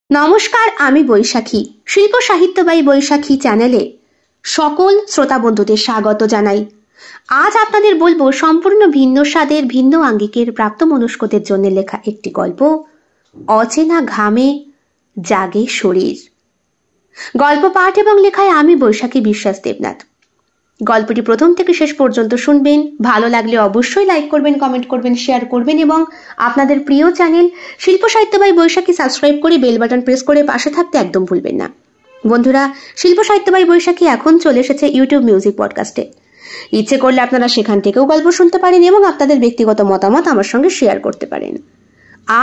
নমস্কার, আমি বৈশাখী। শিল্প সাহিত্য বাই বৈশাখী চ্যানেলে সকল শ্রোতা বন্ধুদের স্বাগত জানাই। আজ আপনাদের বলবো সম্পূর্ণ ভিন্ন স্বাদের ভিন্ন আঙ্গিকের প্রাপ্তমনস্কদের জন্য লেখা একটি গল্প, অচেনা ঘামে জাগে শরীর। গল্প পাঠ এবং লেখায় আমি বৈশাখী বিশ্বাস দেবনাথ। গল্পটি প্রথম থেকে শেষ পর্যন্ত শুনবেন। ভালো লাগলে অবশ্যই লাইক করবেন, কমেন্ট করবেন, শেয়ার করবেন এবং আপনাদের প্রিয় চ্যানেল শিল্প সাহিত্য বাই বৈশাখী সাবস্ক্রাইব করে বেল বাটন প্রেস করে পাশে থাকতে একদম ভুলবেন না। বন্ধুরা, শিল্প সাহিত্য বাই বৈশাখী এখন চলে এসেছে ইউটিউব মিউজিক পডকাস্টে। ইচ্ছে করলে আপনারা সেখান থেকেও গল্প শুনতে পারেন এবং আপনাদের ব্যক্তিগত মতামত আমার সঙ্গে শেয়ার করতে পারেন।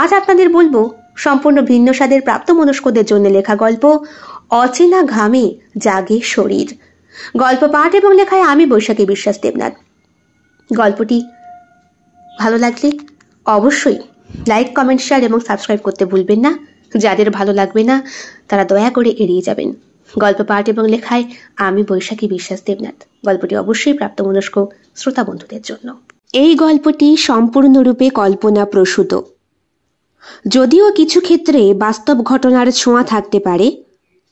আজ আপনাদের বলবো সম্পূর্ণ ভিন্ন স্বাদের প্রাপ্তমনস্কদের জন্য লেখা গল্প, অচেনা ঘামে জাগে শরীর। গল্প পাঠ এবং লেখায় আমি বৈশাখী বিশ্বাস দেবনাথ। গল্পটি ভালো লাগলে অবশ্যই লাইক, কমেন্ট, শেয়ার এবং সাবস্ক্রাইব করতে ভুলবেন না। যাদের ভালো লাগবে না তারা দয়া করে এড়িয়ে যাবেন। গল্প পাঠ এবং লেখায় আমি বৈশাখী বিশ্বাস দেবনাথ। গল্পটি অবশ্যই প্রাপ্তমনস্ক শ্রোতা বন্ধুদের জন্য। এই গল্পটি সম্পূর্ণরূপে কল্পনা প্রসূত, যদিও কিছু ক্ষেত্রে বাস্তব ঘটনার ছোঁয়া থাকতে পারে।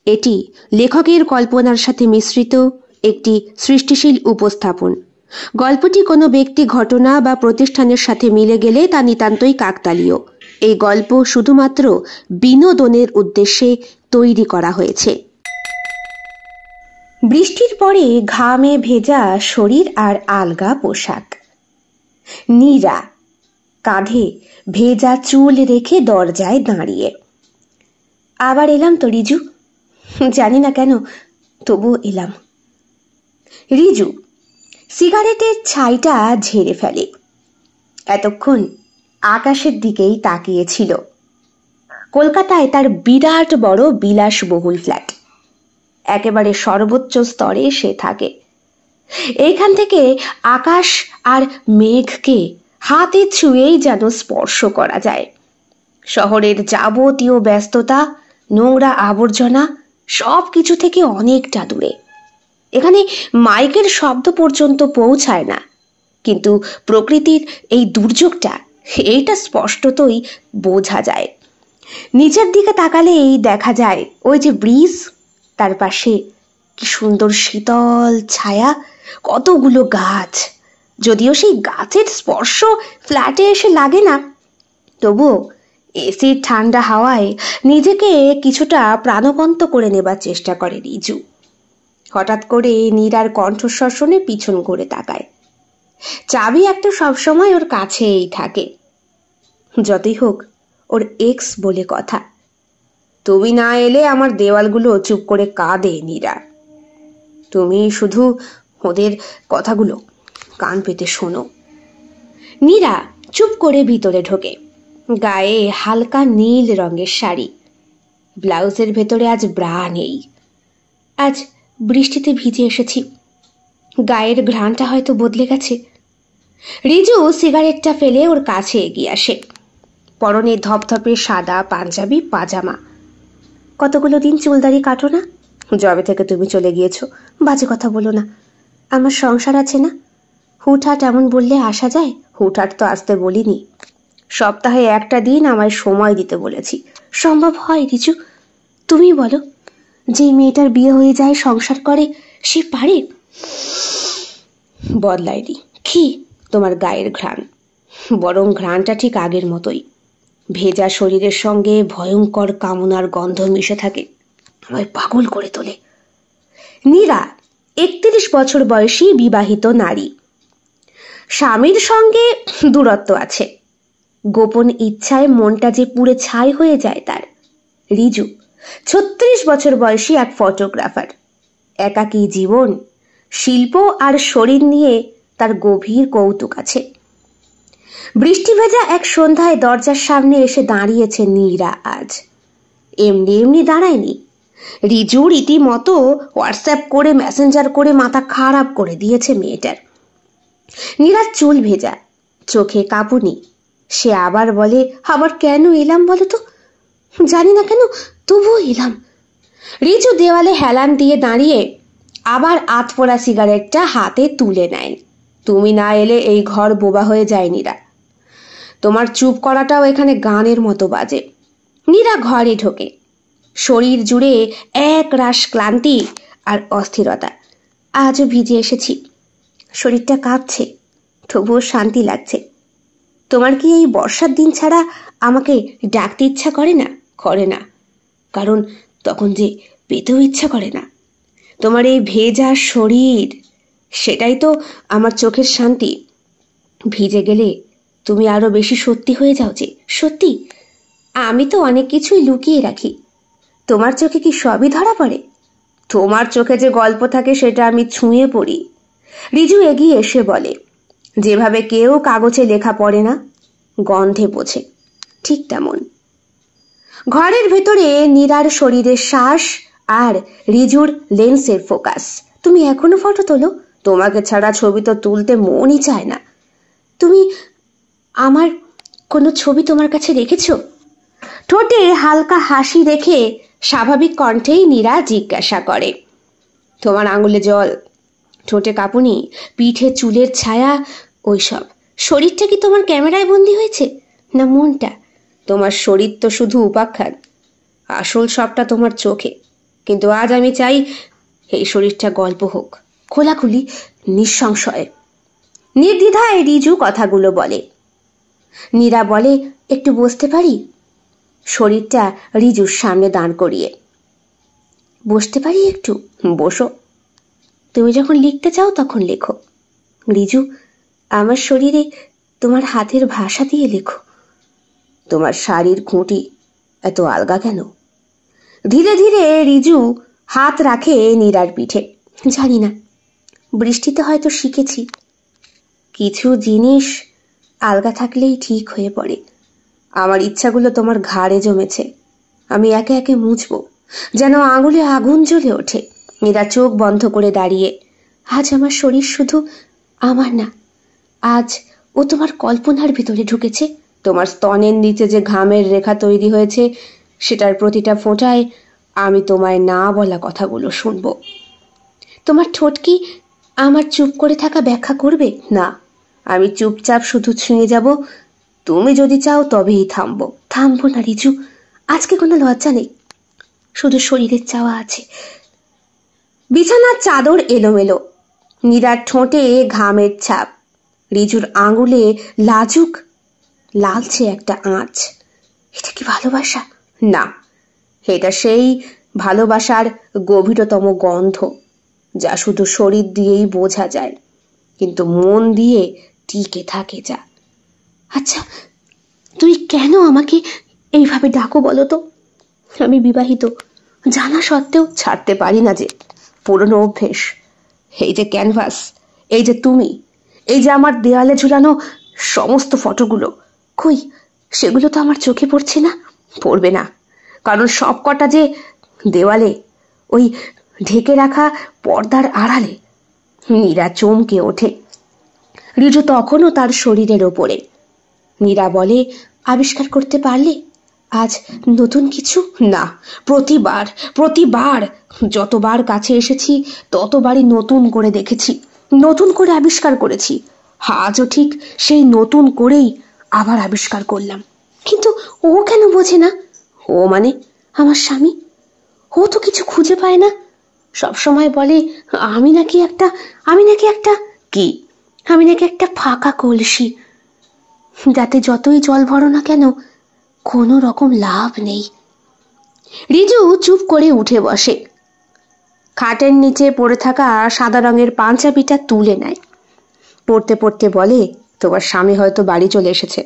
এটি লেখকের কল্পনার সাথে মিশ্রিত একটি সৃষ্টিশীল উপস্থাপন। গল্পটি কোনো ব্যক্তি, ঘটনা বা প্রতিষ্ঠানের সাথে মিলে গেলে তা নিতান্তই কাকতালীয়। এই গল্প শুধুমাত্র বিনোদনের উদ্দেশ্যে তৈরি করা হয়েছে। বৃষ্টির পরে ঘামে ভেজা শরীর আর আলগা পোশাক। নীরা কাঁধে ভেজা চুল রেখে দরজায় দাঁড়িয়ে। আবার এলাম তো রিজু, জানি না কেন, তবুও এলাম। রিজু সিগারেটের ছাইটা ঝেড়ে ফেলে। এতক্ষণ আকাশের দিকেই তাকিয়েছিল। কলকাতায় তার বিরাট বড় বিলাসবহুল ফ্ল্যাট, একেবারে সর্বোচ্চ স্তরে সে থাকে। এইখান থেকে আকাশ আর মেঘকে হাতে ছুঁয়েই যেন স্পর্শ করা যায়। শহরের যাবতীয় ব্যস্ততা, নোংরা আবর্জনা সব কিছু থেকে অনেকটা দূরে। এখানে মাইকের শব্দ পর্যন্ত পৌঁছায় না, কিন্তু প্রকৃতির এই দুর্যোগটা, এইটা স্পষ্টতই বোঝা যায়। নিচের দিকে তাকালেই দেখা যায় ওই যে ব্রিজ, তার পাশে কি সুন্দর শীতল ছায়া, কতগুলো গাছ। যদিও সেই গাছের স্পর্শ ফ্ল্যাটে এসে লাগে না, তবুও এসির ঠান্ডা হাওয়ায় নিজেকে কিছুটা প্রাণবন্ত করে নেবার চেষ্টা করে রিজু। হঠাৎ করে নীরার কণ্ঠস্বর শুনে পিছন ঘুরে তাকায়। চাবি একটা সবসময় ওর কাছেই থাকে। যতই হোক ওর এক্স বলে কথা। তুমি না এলে আমার দেওয়ালগুলো চুপ করে কাঁদে নীরা। তুমি শুধু ওদের কথাগুলো কান পেতে শোনো। নীরা চুপ করে ভিতরে ঢোকে। গায়ে হালকা নীল রঙের শাড়ি, ব্লাউজের ভেতরে আজ ব্রা নেই। আজ বৃষ্টিতে ভিজে এসেছি, গায়ের ঘ্রাণটা হয়তো বদলে গেছে। রিজু সিগারেটটা ফেলে ওর কাছে এগিয়ে আসে। পরনে ধপধপে সাদা পাঞ্জাবি, পাজামা। কতগুলো দিন চুলদারি কাটো না? যবে থেকে তুমি চলে গিয়েছো। বাজে কথা বলো না, আমার সংসার আছে না। হুটহাট এমন বললে আসা যায়? হুটহাট তো আসতে বলিনি। সপ্তাহে একটা দিন আমায় সময় দিতে বলেছি। সম্ভব হয় রিজু? তুমি বলো, যে মেয়েটার বিয়ে হয়ে যায়, সংসার করে, সে পারে? বদলায়নি। কি তোমার গায়ের ঘ্রাণ? বরং ঘ্রাণটা ঠিক আগের মতোই। ভেজা শরীরের সঙ্গে ভয়ঙ্কর কামনার গন্ধ মিশে থাকে, আমায় পাগল করে তোলে। নীরা 31 বছর বয়সী বিবাহিত নারী। স্বামীর সঙ্গে দূরত্ব আছে। গোপন ইচ্ছায় মনটা যে পুড়ে ছাই হয়ে যায় তার। রিজু 36 বছর বয়সী এক ফটোগ্রাফার। একাকী জীবন, শিল্প আর শরীর নিয়ে তার গভীর কৌতুক আছে। বৃষ্টি ভেজা এক সন্ধ্যায় দরজার সামনে এসে দাঁড়িয়েছে নীরা আজ। এমনি এমনি দাঁড়ায়নি। রিজু রীতিমতো হোয়াটসঅ্যাপ করে, মেসেঞ্জার করে মাথা খারাপ করে দিয়েছে মেয়েটার। নীরার চুল ভেজা, চোখে কাঁপুনি। সে আবার বলে, আবার কেন এলাম বলো তো? জানি না কেন, তবুও এলাম। রিজু দেওয়ালে হেলান দিয়ে দাঁড়িয়ে আবার আতপোড়া সিগারেটটা হাতে তুলে নেয়। তুমি না এলে এই ঘর বোবা হয়ে যায় নীরা। তোমার চুপ করাটাও এখানে গানের মতো বাজে। নীরা ঘরে ঢোকে। শরীর জুড়ে এক রাশ ক্লান্তি আর অস্থিরতা। আজও ভিজে এসেছি, শরীরটা কাঁপছে, তবুও শান্তি লাগছে। তোমার কি এই বর্ষার দিন ছাড়া আমাকে ডাকতে ইচ্ছা করে না? করে না, কারণ তখন যে পেতেও ইচ্ছা করে না। তোমার এই ভেজা শরীর, সেটাই তো আমার চোখের শান্তি। ভিজে গেলে তুমি আরো বেশি সত্যি হয়ে যাও যে। সত্যি? আমি তো অনেক কিছুই লুকিয়ে রাখি, তোমার চোখে কি সবই ধরা পড়ে? তোমার চোখে যে গল্প থাকে সেটা আমি ছুঁয়ে পড়ি। রিজু এগিয়ে এসে বলে, যেভাবে কেউ কাগজে লেখা পড়ে না, গন্ধে বোঝে, ঠিক তেমন। ঘরের ভেতরে নীরার শরীরের শ্বাস আর রিজুর লেন্সের ফোকাস। তুমি এখনো ফটো তোলো? তোমাকে ছাড়া ছবি তো তুলতে মনই চায় না। তুমি আমার কোনো ছবি তোমার কাছে রেখেছো? ঠোঁটে হালকা হাসি রেখে স্বাভাবিক কণ্ঠেই নীরা জিজ্ঞাসা করে। তোমার আঙুলে জল, ঠোঁটে কাঁপুনি, পিঠে চুলের ছায়া, ওইসব। শরীরটা কি তোমার ক্যামেরায় বন্দি হয়েছে, না মনটা? তোমার শরীর তো শুধু উপাখ্যান, আসল সবটা তোমার চোখে। কিন্তু আজ আমি চাই এই শরীরটা গল্প হোক, খোলাখুলি, নিঃসংশয়ে। নির্দ্বিধায় রিজু কথাগুলো বলে। নীরা বলে, একটু বসতে পারি? শরীরটা রিজুর সামনে দাঁড় করিয়ে। বসতে পারি একটু? বসো। তুমি যখন লিখতে চাও তখন লেখো। রিজু, আমার শরীরে তোমার হাতের ভাষা দিয়ে লেখো। তোমার শাড়ির খুঁটি এত আলগা কেন? ধীরে ধীরে রিজু হাত রাখে নীরার পিঠে। জানি না, বৃষ্টিতে হয়তো শিখেছি। কিছু জিনিস আলগা থাকলেই ঠিক হয়ে পড়ে। আমার ইচ্ছাগুলো তোমার ঘাড়ে জমেছে, আমি একে একে মুছবো, যেন আঙুলে আগুন জ্বলে ওঠে। নীরা চোখ বন্ধ করে দাঁড়িয়ে। আজ আমার শরীর শুধু আমার না, আজ ও তোমার কল্পনার ভিতরে ঢুকেছে। তোমার স্তনের নিচে যে ঘামের রেখা তৈরি হয়েছে, সেটার প্রতিটা ফোঁটায় আমি তোমায় না বলা কথাগুলো শুনবো। তোমার ঠোঁট কি আমার চুপ করে থাকা ব্যাখ্যা করবে? না, আমি চুপচাপ শুধু ছুঁয়ে যাব। তুমি যদি চাও তবেই থামবো। থামবো না রিজু, আজকে কোনো লজ্জা নেই, শুধু শরীরের চাওয়া আছে। বিছানার চাদর এলোমেলো, নীরার ঠোঁটে ঘামের ছাপ, রিজুর আঙুলে লাজুক লালচে একটা আঁচ। এটা কি ভালোবাসা? না, এটা সেই ভালোবাসার গভীরতম গন্ধ, যা শুধু শরীর দিয়েই বোঝা যায়, কিন্তু মন দিয়ে টিকে থাকে যা। আচ্ছা, তুই কেন আমাকে এইভাবে ডাকো বলো তো? আমি বিবাহিত, জানা সত্ত্বেও ছাড়তে পারি না যে, পুরনো অভ্যেস। এই যে ক্যানভাস, এই যে তুমি, এই যে আমার দেয়ালে ঝুলানো সমস্ত ফটোগুলো, কই সেগুলো তো আমার চোখে পড়ছে না, পড়বে না, কারণ সব কটা যে দেওয়ালে, ওই ঢেকে রাখা পর্দার আড়ালে। নীরা চমকে ওঠে। রিজু তখনও তার শরীরের ওপরে। নীরা বলে, আবিষ্কার করতে পারলে আজ নতুন কিছু? না, প্রতিবার যতবার কাছে এসেছি ততবারই নতুন করে দেখেছি, নতুন করে আবিষ্কার করেছি। আজও ঠিক সেই নতুন করেই আবার আবিষ্কার করলাম। কিন্তু ও কেন বোঝে না? ও মানে আমার স্বামী, ও তো কিছু খুঁজে পায় না। সবসময় বলে আমি নাকি একটা কি, আমি নাকি একটা ফাঁকা কলসি, যাতে যতই জল ভরো না কেন কোনো রকম লাভ নেই। রিজু চুপ করে উঠে বসে, খাটের নিচে পড়ে থাকা সাদা রঙের পাঞ্জাবিটা তুলে নেয়। পড়তে পড়তে বলে, তোমার স্বামী হয়তো বাড়ি চলে এসেছে,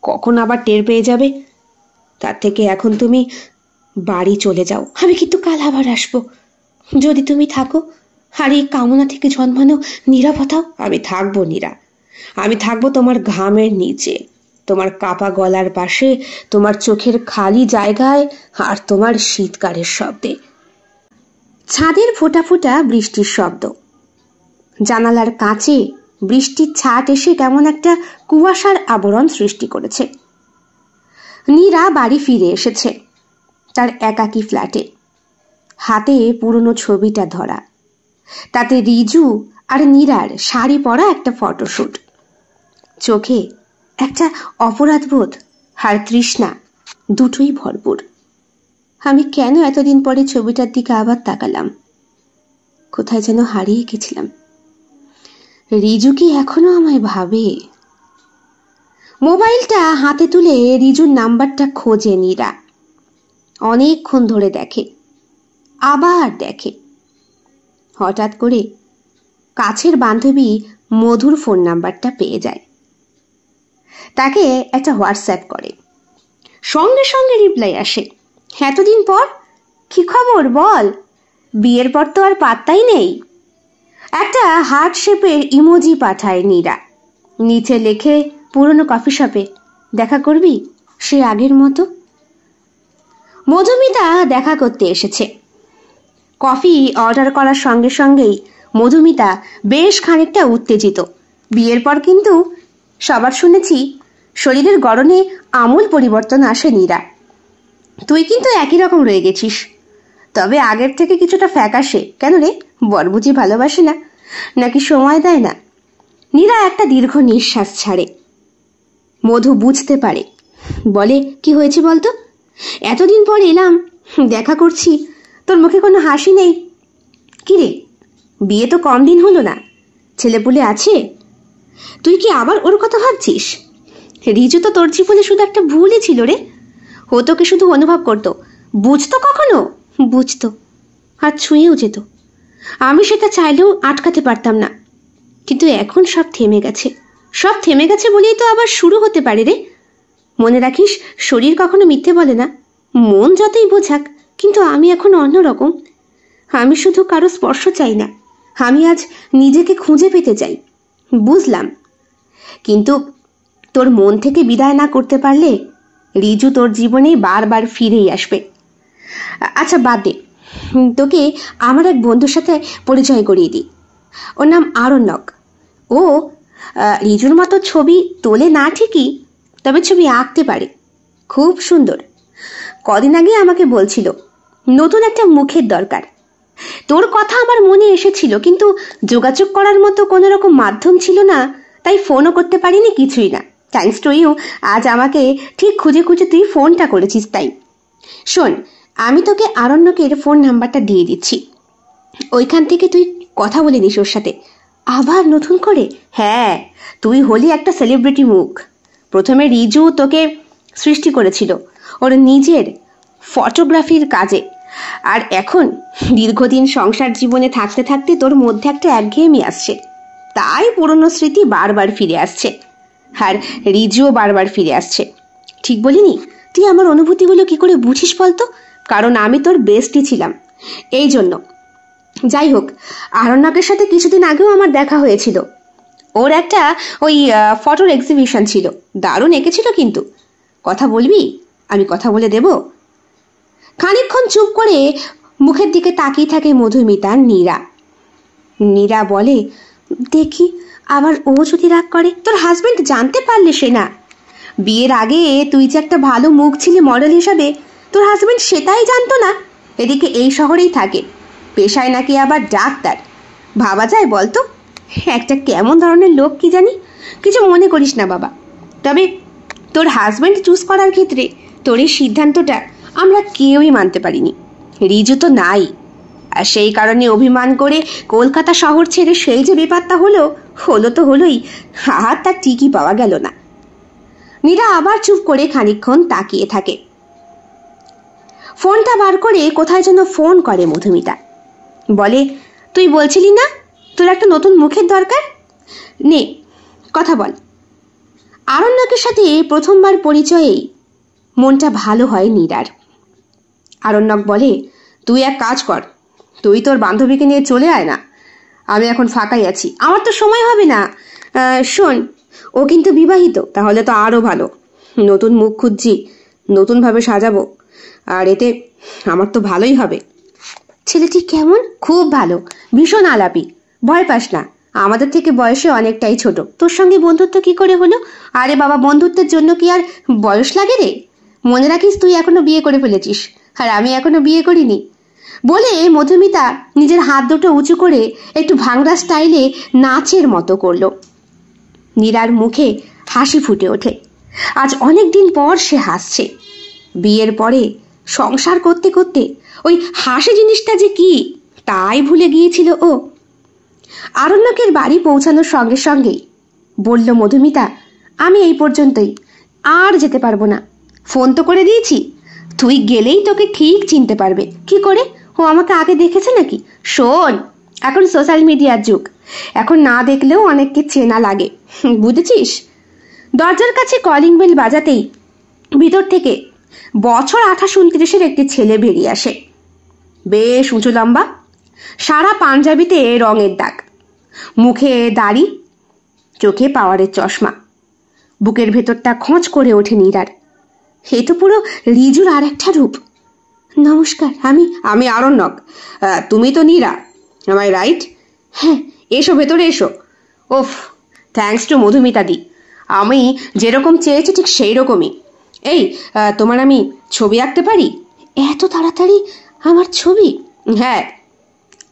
কখন আবার টের পেয়ে যাবে। তার থেকে এখন তুমি বাড়ি চলে যাও। আমি কিন্তু কাল আবার আসবো, যদি তুমি থাকো, আর এই কামনা থেকে জন্মানো নীরবতাও। আমি থাকবো নীরা, আমি থাকবো তোমার ঘামের নিচে, তোমার কাপা গলার পাশে, তোমার চোখের খালি জায়গায়, আর তোমার শীতকারের শব্দে। ছাদের ফোঁটা ফোঁটা বৃষ্টির শব্দ, জানালার কাছে বৃষ্টির ছাট এসে কেমন একটা কুয়াশার আবরণ সৃষ্টি করেছে। নীরা বাড়ি ফিরে এসেছে তার একাকী ফ্ল্যাটে, হাতে পুরনো ছবিটা ধরা, তাতে রিজু আর নীরার শাড়ি পরা একটা ফটোশুট। চোখে একটা অপরাধবোধ আর তৃষ্ণা দুটোই ভরপুর। আমি কেন এতদিন পরে ছবিটার দিকে আবার তাকালাম? কোথায় যেন হারিয়ে গেছিলাম। রিজু কি এখনো আমায় ভাবে? মোবাইলটা হাতে তুলে রিজুর নাম্বারটা খোঁজে নীরা। অনেকক্ষণ ধরে দেখে, আবার দেখে। হঠাৎ করে কাছের বান্ধবী মধুর ফোন নাম্বারটা পেয়ে যায়। তাকে একটা হোয়াটসঅ্যাপ করে, সঙ্গে সঙ্গে রিপ্লাই আসে, এতদিন পর কি খবর বল? বিয়ের পর তো আর পাত্তাই নেই। একটা হার্ট শেপের ইমোজি পাঠায় নীরা, নিচে লেখে পুরনো কফি শপে দেখা করবি সে আগের মতো। মধুমিতা দেখা করতে এসেছে। কফি অর্ডার করার সঙ্গে সঙ্গেই মধুমিতা বেশ খানিকটা উত্তেজিত। বিয়ের পর কিন্তু সবার শুনেছি শরীরের গড়নে আমূল পরিবর্তন আসে নীরা। তুই কিন্তু একই রকম রয়ে গেছিস, তবে আগের থেকে কিছুটা ফ্যাকাশে। কেন রে, বর বুঝি ভালোবাসে না, নাকি সময় দেয় না? নীরা একটা দীর্ঘ নিঃশ্বাস ছাড়ে। মধু বুঝতে পারে, বলে, কি হয়েছে বলতো? এতদিন পর এলাম, দেখা করছি, তোর মুখে কোনো হাসি নেই। কি রে, বিয়ে তো কম দিন হলো না, ছেলেপুলে আছে? তুই কি আবার ওর কথা ভাবছিস? রিজু তো তোর জীবনে শুধু একটা ভুলই ছিল রে। ও তোকে শুধু অনুভব করতো, বুঝতো কখনো? বুঝতো আর ছুঁয়েও যেত। আমি সেটা চাইলেও আটকাতে পারতাম না। কিন্তু এখন সব থেমে গেছে। সব থেমে গেছে বলেই তো আবার শুরু হতে পারে রে। মনে রাখিস, শরীর কখনো মিথ্যে বলে না, মন যতই বোঝাক। কিন্তু আমি এখন অন্যরকম। আমি শুধু কারো স্পর্শ চাই না, আমি আজ নিজেকে খুঁজে পেতে চাই। বুঝলাম, কিন্তু তোর মন থেকে বিদায় না করতে পারলে রিজু তোর জীবনে বারবার ফিরেই আসবে। আচ্ছা বাদ দে, তোকে আমার এক বন্ধুর সাথে পরিচয় করিয়ে দিই। ওর নাম আরণ্যক। ও রিজুর মতো ছবি তোলে না ঠিকই, তবে ছবি আঁকতে পারে, খুব সুন্দর। কদিন আগে আমাকে বলছিল নতুন একটা মুখের দরকার। তোর কথা আমার মনে এসেছিল, কিন্তু যোগাযোগ করার মতো কোনো রকম মাধ্যম ছিল না, তাই ফোনও করতে পারিনি, কিছুই না। থ্যাঙ্কস টু ইউ, আজ আমাকে ঠিক খুঁজে খুঁজে তুই ফোনটা করেছিস। তাই শোন, আমি তোকে আরণ্যকের ফোন নাম্বারটা দিয়ে দিচ্ছি, ওইখান থেকে তুই কথা বলে নিস ওর সাথে। আবার নতুন করে? হ্যাঁ, তুই হলি একটা সেলিব্রিটি মুখ। প্রথমে রিজু তোকে সৃষ্টি করেছিল ওর নিজের ফটোগ্রাফির কাজে, আর এখন দীর্ঘদিন সংসার জীবনে থাকতে থাকতে তোর মধ্যে একটা একঘেয়েমি আসছে, তাই পুরনো স্মৃতি বারবার ফিরে আসছে, আর রিজুও বারবার ফিরে আসছে। ঠিক বলিনি? তুই আমার অনুভূতিগুলো কি করে বুঝিস বলতো? কারণ আমি তোর বেস্টই ছিলাম, এই জন্য। যাই হোক, আরণ্যকের সাথে কিছুদিন আগেও আমার দেখা হয়েছিল। ওর একটা ওই ফটোর এক্সিবিশন ছিল, দারুণ এঁকেছিল। কিন্তু কথা বলবি? আমি কথা বলে দেব। খানিকক্ষণ চুপ করে মুখের দিকে তাকিয়ে থাকে মধুমিতা নীরা। নীরা বলে, দেখি আবার ও যদি রাগ করে। তোর হাজবেন্ড জানতে পারলে সে না। বিয়ের আগে তুই যে একটা ভালো মুখ ছিলি মডেল হিসাবে, তোর হাজবেন্ড সেটাই জানতো না। এদিকে এই শহরেই থাকে, পেশায় নাকি আবার ডাক্তার। ভাবা যায় বলতো? একটা কেমন ধরনের লোক কি জানি। কিছু মনে করিস না বাবা, তবে তোর হাজবেন্ড চুজ করার ক্ষেত্রে তোর এই সিদ্ধান্তটা আমরা কেউই মানতে পারিনি। রিজু তো নাই, আর সেই কারণে অভিমান করে কলকাতা শহর ছেড়ে সেই যে বিপদটা হলো তো হলোই, আর তার ঠিকই পাওয়া গেল না। নীরা আবার চুপ করে খানিকক্ষণ তাকিয়ে থাকে। ফোনটা বার করে কোথায় যেন ফোন করে মধুমিতা। বলে, তুই বলছিলি না তোর একটা নতুন মুখের দরকার? নে কথা বল। আরণ্যকের সাথে প্রথমবার পরিচয়েই মনটা ভালো হয় নীরার। আরণ্যক বলে, তুই এক কাজ কর, তুই তোর বান্ধবীকে নিয়ে চলে আয় না, আমি এখন ফাঁকাই আছি, আমার তো সময় হবে না। শোন, ও কিন্তু বিবাহিত, তাহলে তো আরো ভালো। নতুন মুখ খুঁজছি, নতুনভাবে সাজাবো, আর এতে আমার তো ভালোই হবে। ছেলেটি কেমন? খুব ভালো, ভীষণ আলাপি, ভয় পাস না। আমাদের থেকে বয়সে অনেকটাই ছোট। তোর সঙ্গে বন্ধুত্ব কি করে হলো? আরে বাবা, বন্ধুত্বের জন্য কি আর বয়স লাগে রে? মনে রাখিস, তুই এখনো বিয়ে করে ফেলেছিস, আর আমি এখনো বিয়ে করিনি। বলে মধুমিতা নিজের হাত দুটো উঁচু করে একটু ভাঙড়া স্টাইলে নাচের মতো করলো। নীরার মুখে হাসি ফুটে ওঠে। আজ অনেক দিন পর সে হাসছে। বিয়ের পরে সংসার করতে করতে ওই হাসি জিনিসটা যে কি তাই ভুলে গিয়েছিল ও। আরণ্যকের বাড়ি পৌঁছানোর সঙ্গে সঙ্গেই বলল মধুমিতা, আমি এই পর্যন্তই, আর যেতে পারবো না। ফোন তো করে দিয়েছি, তুই গেলেই তোকে ঠিক চিনতে পারবে। কি করে? ও আমাকে আগে দেখেছে নাকি? শোন, এখন সোশ্যাল মিডিয়ার যুগ, এখন না দেখলেও অনেককে চেনা লাগে, বুঝেছিস? দরজার কাছে কলিং বেল বাজাতেই ভিতর থেকে বছর 28-29-এর একটি ছেলে বেরিয়ে আসে। বেশ উঁচু লম্বা, সারা পাঞ্জাবিতে রঙের দাগ, মুখে দাড়ি, চোখে পাওয়ারের চশমা। বুকের ভেতরটা খোঁচ করে ওঠে নীরার। এ তো পুরো রিজুর আর একটা রূপ। নমস্কার, আমি আরণ্যক। তুমি তো নীরা, এম আই রাইট? হ্যাঁ, এসো ভেতরে এসো। ওফ, থ্যাঙ্কস টু মধুমিতা দি, আমি যেরকম চেয়েছি ঠিক সেই রকমই। এই, তোমার আমি ছবি আঁকতে পারি? এত তাড়াতাড়ি আমার ছবি? হ্যাঁ,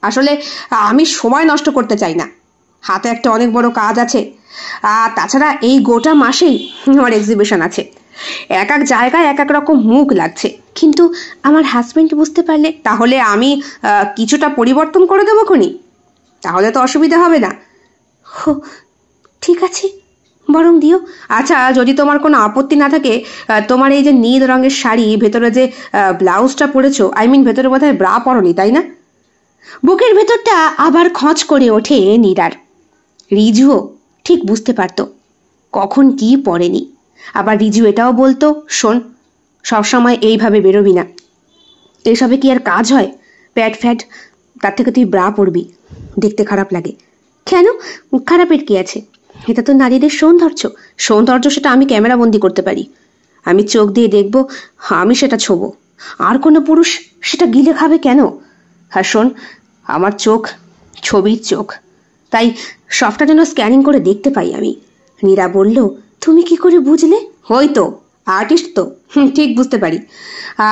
আসলে আমি সময় নষ্ট করতে চাই না, হাতে একটা অনেক বড় কাজ আছে। আর তাছাড়া এই গোটা মাসেই আমার এক্সিবিশন আছে। এক এক জায়গায় এক এক রকম মুখ লাগছে, কিন্তু আমার হাজবেন্ড বুঝতে পারলে তাহলে আমি কিছুটা পরিবর্তন করে দেবো খনি, তাহলে তো অসুবিধা হবে না। হো, ঠিক আছে, বরং দিও। আচ্ছা, যদি তোমার কোনো আপত্তি না থাকে, তোমার এই যে নীল রঙের শাড়ি, ভেতরে যে ব্লাউজটা পরেছো, ভেতরে বোধহয় ব্রা পরনি, তাই না? বুকের ভেতরটা আবার খোঁচ করে ওঠে নীরার। রিজুও ঠিক বুঝতে পারত কখন কি পড়েনি। আবার রিজু এটাও বলতো, শোন, সবসময় এইভাবে বেরোবি না, এসবে কি আর কাজ হয়? প্যাড ফ্যাড, তার থেকে তুই ব্রা পরবি, দেখতে খারাপ লাগে। কেন? খারাপের কি আছে? এটা তো নারীদের সৌন্দর্য, সেটা আমি ক্যামেরা বন্দি করতে পারি। আমি চোখ দিয়ে দেখবো, আমি সেটা ছোবো, আর কোনো পুরুষ সেটা গিলে খাবে কেন? আর শোন, আমার চোখ ছবির চোখ, তাই সবটা যেন স্ক্যানিং করে দেখতে পাই আমি। নীরা বলল, তুমি কি করে বুঝলে? ওই তো, আর্টিস্ট তো, ঠিক বুঝতে পারি।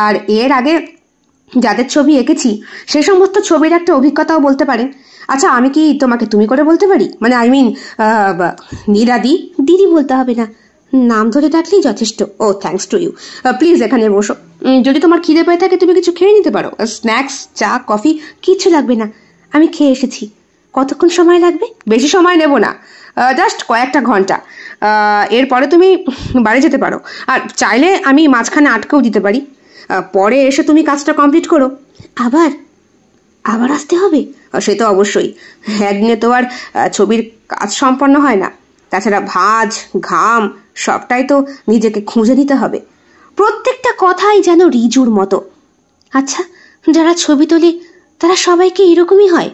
আর এর আগে যাদের ছবি এঁকেছি সে সমস্ত ছবির একটা অভিজ্ঞতাও বলতে পারেন। আচ্ছা, আমি কি তোমাকে তুমি করে বলতে পারি? নীরা দিদি বলতে হবে না, নাম ধরে ডাকলেই যথেষ্ট। ও, থ্যাঙ্কস টু ইউ। প্লিজ এখানে বসো। যদি তোমার খিদে পেয়ে থাকে তুমি কিছু খেয়ে নিতে পারো, স্ন্যাক্স, চা, কফি, কিছু লাগবে না, আমি খেয়ে এসেছি। কতক্ষণ সময় লাগবে? বেশি সময় নেব না, জাস্ট কয়েকটা ঘন্টা। এরপরে তুমি বাড়ি যেতে পারো, আর চাইলে আমি মাঝখানে আটকেও দিতে পারি। পরে এসে তুমি কাজটা কমপ্লিট করো। আবার আবার আসতে হবে? সে তো অবশ্যই, একদিনে তো আর ছবির কাজ সম্পন্ন হয় না। তাছাড়া ভাঁজ, ঘাম সবটাই তো নিজেকে খুঁজে দিতে হবে। প্রত্যেকটা কথাই যেন রিজুর মতো। আচ্ছা, যারা ছবি তোলে তারা সবাইকে এরকমই হয়?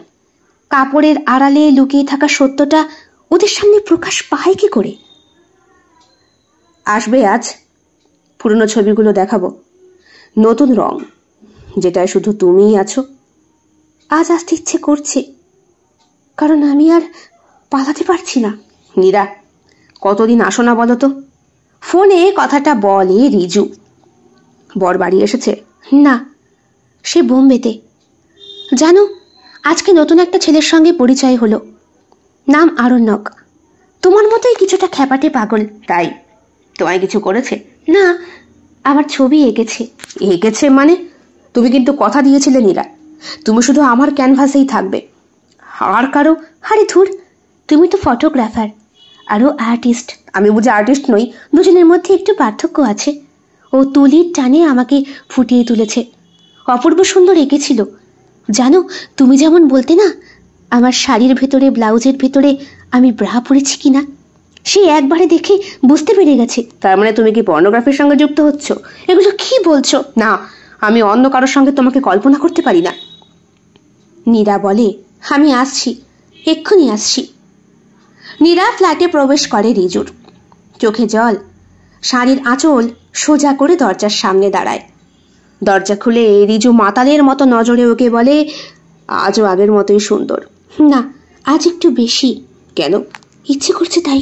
কাপড়ের আড়ালে লুকিয়ে থাকা সত্যটা ওদের সামনে প্রকাশ পায় কি করে? আসবে আজ, পুরনো ছবিগুলো দেখাবো, নতুন রং, যেটায় শুধু তুমিই আছো। আজ আসতে ইচ্ছে করছে, কারণ আমি আর পালাতে পারছি না। নীরা, কতদিন আসো না বলো তো? ফোনে কথাটা বলে রিজু। বর বাড়ি এসেছে? না, সে বোম্বেতে। জানো, আজকে নতুন একটা ছেলের সঙ্গে পরিচয় হলো, নাম আরণ্যক। তোমার মতোই কিছুটা খ্যাপাটে পাগল। তাই? তোমায় কিছু করেছে? না, আমার ছবি এঁকেছে। এঁকেছে মানে? তুমি কিন্তু কথা দিয়েছিলে নীরা, তুমি শুধু আমার ক্যানভাসেই থাকবে, আর কারো? আরে ধুর, তুমি তো ফটোগ্রাফার, আরও আর্টিস্ট। আমি বুঝি আর্টিস্ট নই? দুজনের মধ্যে একটু পার্থক্য আছে। ও তুলির টানে আমাকে ফুটিয়ে তুলেছে, অপূর্ব সুন্দর এঁকেছিল। জানো, তুমি যেমন বলতে না আমার শাড়ির ভেতরে, ব্লাউজের ভেতরে আমি ব্রা পরেছি কিনা, সে একবারে দেখে বুঝতে পেরে গেছে। তার মানে তুমি কি পর্নোগ্রাফির সঙ্গে যুক্ত হচ্ছ? এগুলো কি বলছো? না, আমি অন্য কারোর সঙ্গে তোমাকে কল্পনা করতে পারি না। নীরা বলে, আমি আসছি, এক্ষুনি আসছি। নীরা ফ্ল্যাটে প্রবেশ করে রিজুর। চোখে জল, শাড়ির আঁচল সোজা করে দরজার সামনে দাঁড়ায়। দরজা খুলে রিজু মাতালের মতো নজরে ওকে বলে, আজও আগের মতোই সুন্দর। না, আজ একটু বেশি। কেন? ইচ্ছে করছে তাই।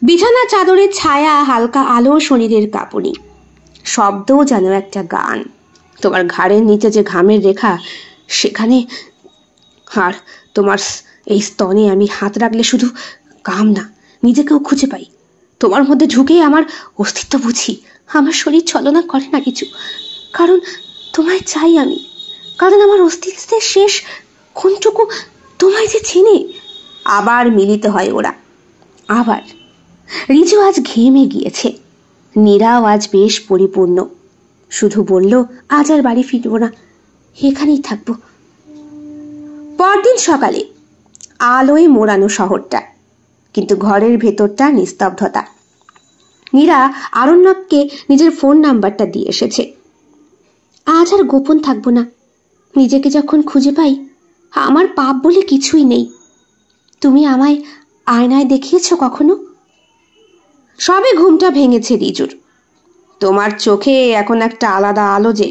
বিছানা চাদরের ছায়া, হালকা আলো, শরীরের কাঁপুনি, শব্দও যেন একটা গান। তোমার ঘাড়ের নিচে যে ঘামের রেখা, সেখানে, আর তোমার এই স্তনে আমি হাত রাখলে শুধু কাম না, নিজেকেও খুঁজে পাই। তোমার মধ্যে ঢুকেই আমার অস্তিত্ব বুঝি। আমার শরীর ছলনা করে না কিছু, কারণ তোমায় চাই আমি, কারণ আমার অস্তিত্বের শেষ কোনটুকু তোমায় যে চিনি। আবার মিলিত হয় ওরা। আবার রিজু আজ ঘেমে গিয়েছে, নীরাও আজ বেশ পরিপূর্ণ। শুধু বলল, আজ আর বাড়ি ফিরব না, এখানেই থাকবো। পরদিন সকালে আলোয় মোড়ানো শহরটা, কিন্তু ঘরের ভেতরটা নিস্তব্ধতা। নীরা আরণ্যককে নিজের ফোন নাম্বারটা দিয়ে এসেছে। আজ আর গোপন থাকবো না, নিজেকে যখন খুঁজে পাই আমার পাপ বলে কিছুই নেই। তুমি আমায় আয়নায় দেখিয়েছ কখনো? সবে ঘুমটা ভেঙেছে রিজুর। তোমার চোখে এখন একটা আলাদা আলো যে,